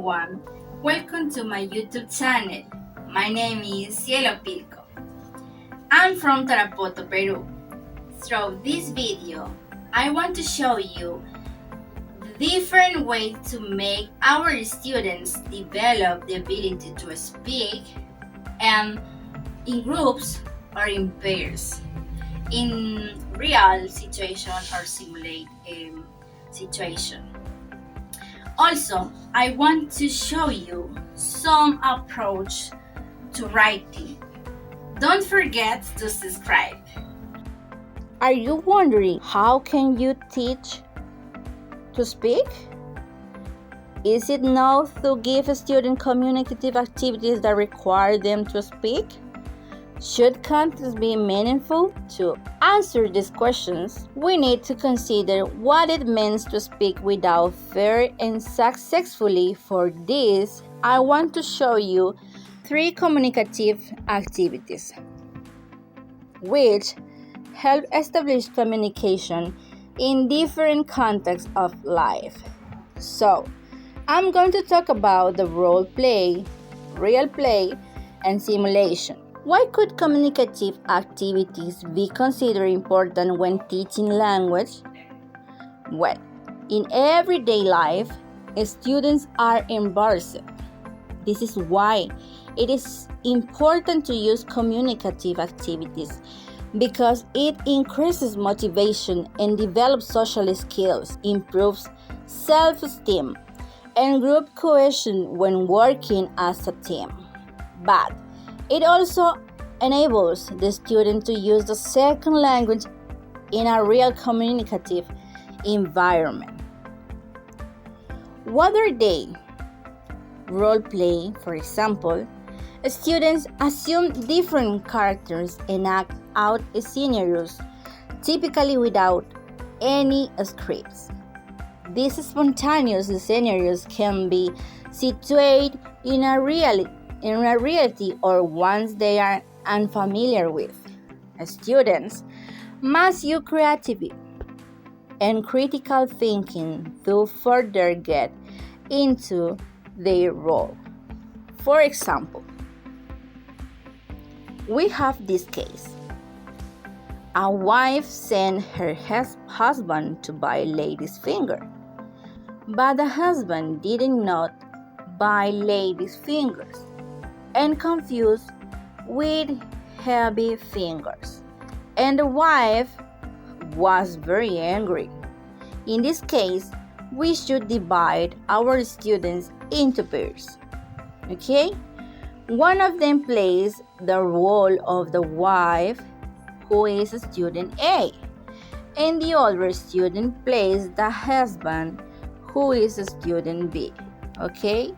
everyone, welcome to my YouTube channel. My name is Cielo Pilco. I'm from Tarapoto, Peru. Through this video, I want to show you the different ways to make our students develop the ability to speak and in groups or in pairs, in real situation or simulate situation. Also, I want to show you some approach to writing. Don't forget to subscribe. Are you wondering how can you teach to speak? Is it not to give a student communicative activities that require them to speak? Should content be meaningful? To answer these questions, we need to consider what it means to speak without fear and successfully. For this, I want to show you 3 communicative activities which help establish communication in different contexts of life. So, I'm going to talk about the role play, real play, and simulation. Why could communicative activities be considered important when teaching language? Well, in everyday life, students are embarrassed. This is why it is important to use communicative activities because it increases motivation and develops social skills, improves self-esteem, and group cohesion when working as a team. But it also enables the student to use the second language in a real communicative environment. Whether they role play, for example, students assume different characters and act out scenarios, typically without any scripts. These spontaneous scenarios can be situated in a reality or ones they are unfamiliar with. Students must use creativity and critical thinking to further get into their role. For example, we have this case. A wife sent her husband to buy lady's finger, but the husband didn't not buy lady's fingers and confused with heavy fingers, and the wife was very angry. In this case, we should divide our students into pairs. Okay? One of them plays the role of the wife, who is student A, and the other student plays the husband, who is student B. Okay?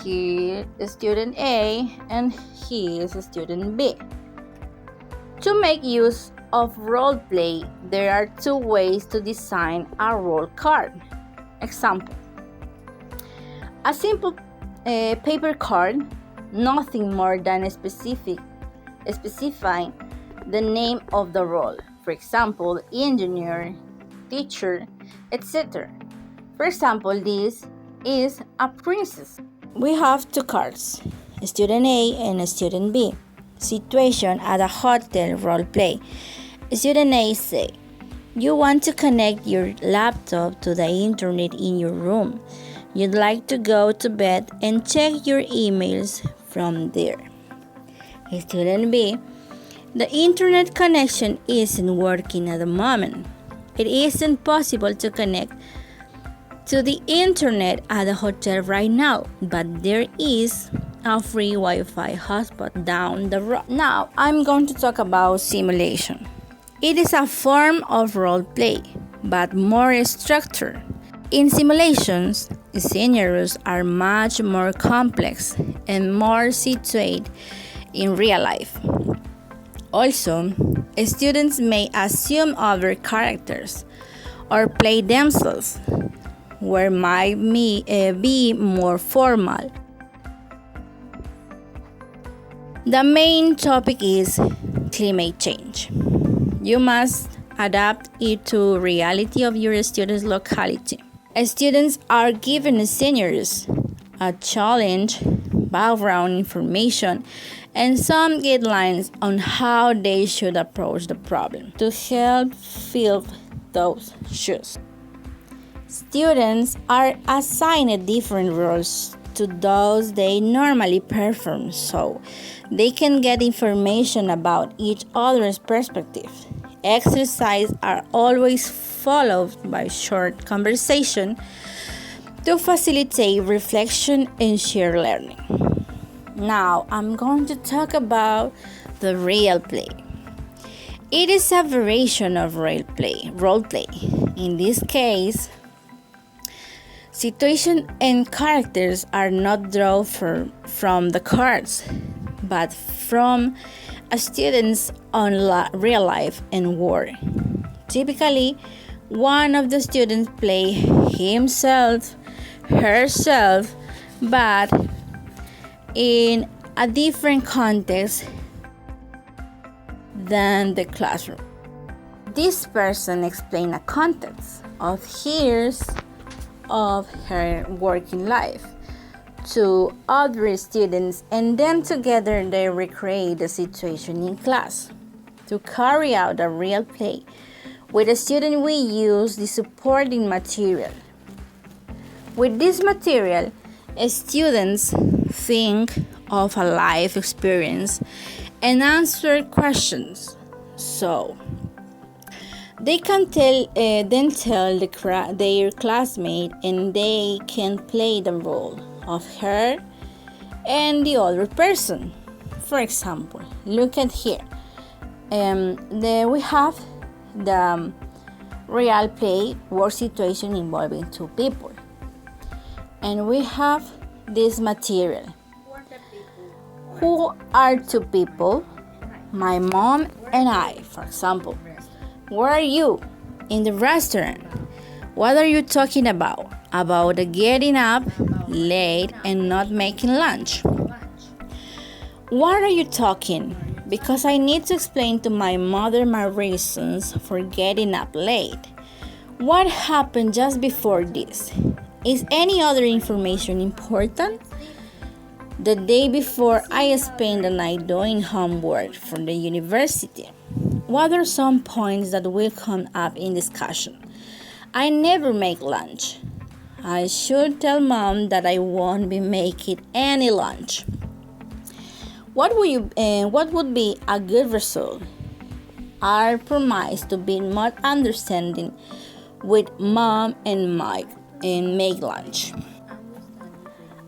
He is student A and he is student B. To make use of role play, there are 2 ways to design a role card. Example: a simple paper card, nothing more than specifying the name of the role. For example, engineer, teacher, etc. For example, this is a princess. We have 2 cards, student A and student B. Situation at a hotel role play. Student A say, you want to connect your laptop to the internet in your room. You'd like to go to bed and check your emails from there. Student B, the internet connection isn't working at the moment. It isn't possible to connect to the internet at the hotel right now, but there is a free Wi-Fi hotspot down the road. Now, I'm going to talk about simulation. It is a form of role play, but more structured. In simulations, scenarios are much more complex and more situated in real life. Also, students may assume other characters or play themselves, where might be more formal. The main topic is climate change. You must adapt it to reality of your students' locality. Students are given scenarios a challenge, background information, and some guidelines on how they should approach the problem to help fill those shoes. Students are assigned different roles to those they normally perform so they can get information about each other's perspective. Exercises are always followed by short conversation to facilitate reflection and share learning. Now I'm going to talk about the real play. It is a variation of role play. In this case, situation and characters are not drawn from the cards, but from a student's own real life and work. Typically, one of the students play himself, herself, but in a different context than the classroom. This person explains a context of his of her working life to other students, and then together they recreate the situation in class. To carry out a real play with a student, we use the supporting material. With this material, students think of a life experience and answer questions. So they can tell their classmate, and they can play the role of her and the other person. For example, look at here. We have the real play work situation involving two people, and we have this material. Who are two people? My mom and I, for example. Where are you? In the restaurant. What are you talking about? About getting up late and not making lunch. What are you talking? Because I need to explain to my mother my reasons for getting up late. What happened just before this? Is any other information important? The day before, I spent the night doing homework for the university. What are some points that will come up in discussion? I never make lunch. I should tell mom that I won't be making any lunch. What would be a good result? I promise to be more understanding with mom and Mike and make lunch.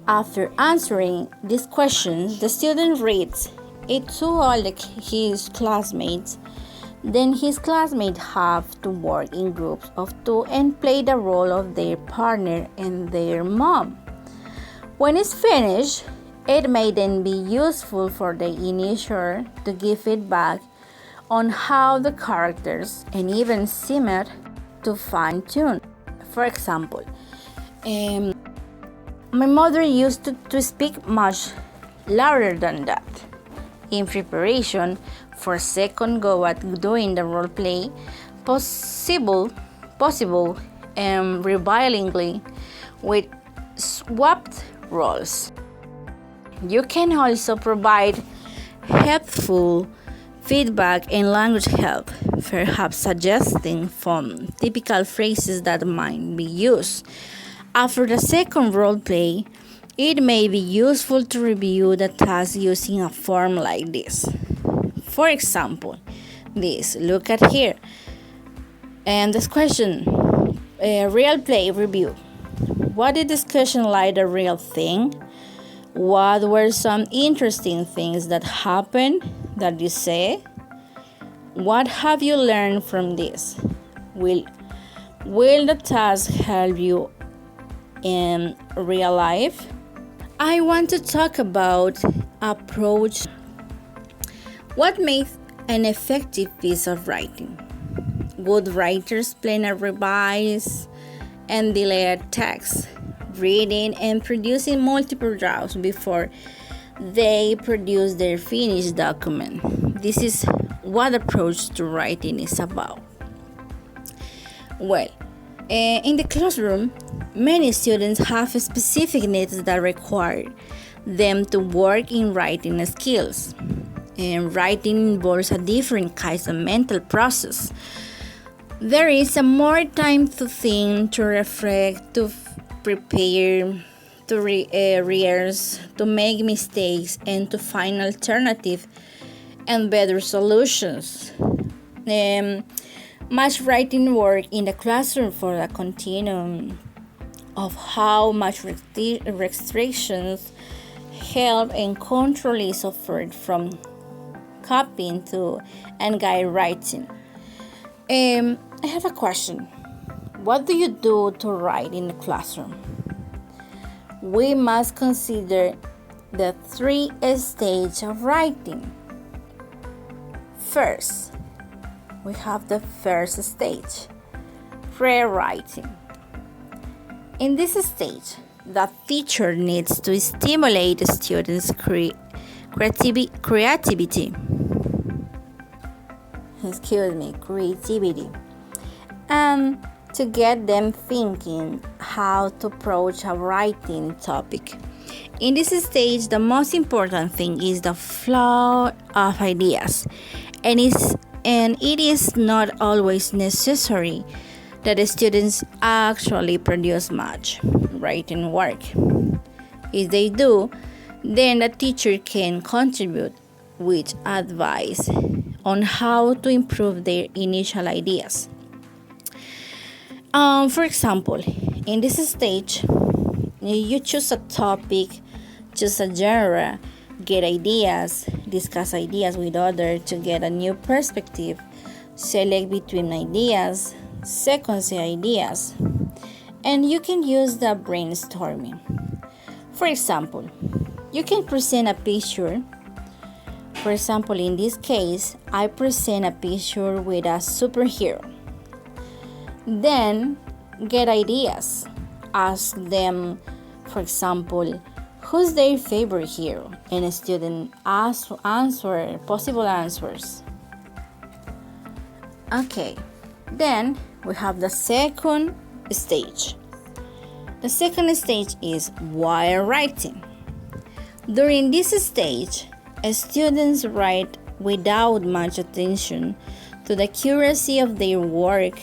After answering these questions, the student reads it to all his classmates. Then his classmates have to work in groups of two and play the role of their partner and their mom. When it's finished, it may then be useful for the initiator to give feedback on how the characters and even similar to fine-tune. For example, my mother used to speak much louder than that. In preparation for second go at doing the role play, possible bilingually with swapped roles. You can also provide helpful feedback and language help, perhaps suggesting some typical phrases that might be used. After the second role play, it may be useful to review the task using a form like this. For example, look at here. And this question, real play review. What did discussion like the real thing? What were some interesting things that happened that you say? What have you learned from this? Will the task help you in real life? I want to talk about approach. What makes an effective piece of writing? Good writers plan and revise and delay text, reading and producing multiple drafts before they produce their finished document. This is what approach to writing is about. Well, In the classroom, many students have specific needs that require them to work in writing skills. And writing involves a different kind of mental process. There is a more time to think, to reflect, to prepare, to rehearse, to make mistakes, and to find alternative and better solutions. Much writing work in the classroom for a continuum of how much restrictions help and control is offered from copying to and guide writing. I have a question. What do you do to write in the classroom? We must consider the 3 stages of writing. First, we have the first stage, pre-writing. In this stage, the teacher needs to stimulate students' creativity. And to get them thinking how to approach a writing topic. In this stage, the most important thing is the flow of ideas, and it is not always necessary that the students actually produce much writing work. If they do, then the teacher can contribute with advice on how to improve their initial ideas. For example, in this stage, you choose a topic, choose a genre, get ideas, discuss ideas with others to get a new perspective, select between ideas, sequence ideas, and you can use the brainstorming. For example, you can present a picture. For example, in this case, I present a picture with a superhero. Then get ideas. Ask them, for example, who's their favorite hero? And a student answer possible answers. Okay, then we have the second stage. The second stage is while writing. During this stage, students write without much attention to the accuracy of their work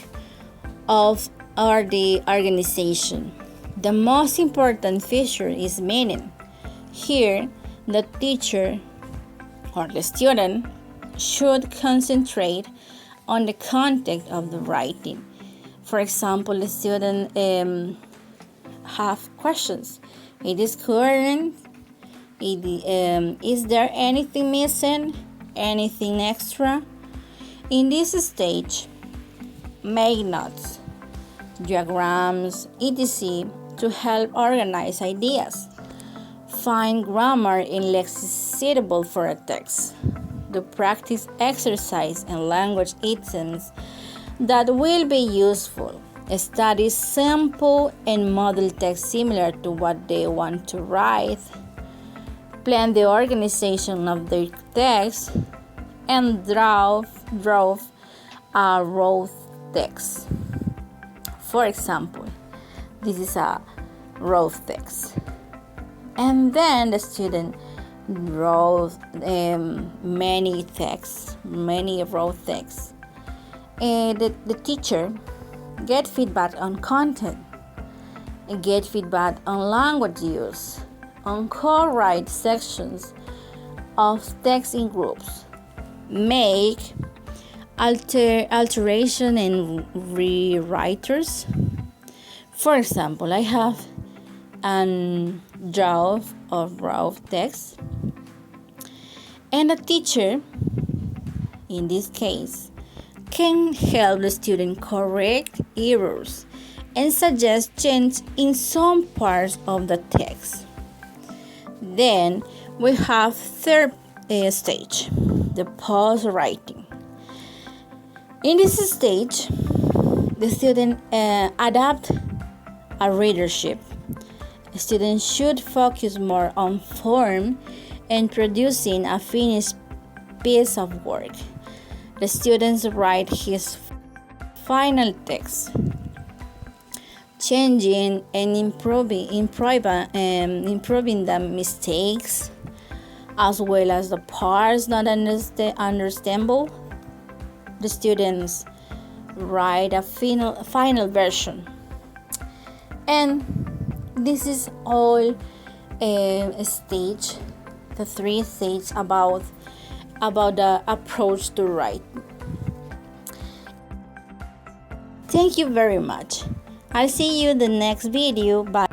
or the organization. The most important feature is meaning. Here, the teacher or the student should concentrate on the content of the writing. For example, the student have questions. It is current. Is there anything missing? Anything extra? In this stage, make notes, diagrams, etc. to help organize ideas. Find grammar in lexicon suitable for a text. Do practice exercise and language items that will be useful. Study simple and model text similar to what they want to write. Plan the organization of their text and draw a raw text. For example, this is a raw text. And then the student draws many raw texts. And the teacher get feedback on content, get feedback on language use, on co-write sections of text in groups, make alteration and rewriters. For example, I have a draft of raw text, and a teacher, in this case, can help the student correct errors and suggest change in some parts of the text. Then we have third stage, the post-writing. In this stage, the student adapt a readership. Students should focus more on form and producing a finished piece of work. The students write his final text. changing and improving the mistakes, as well as the parts not understandable. The students write a final version, and this is all a stage, the 3 stages about the approach to write. Thank you very much. I'll see you in the next video. Bye.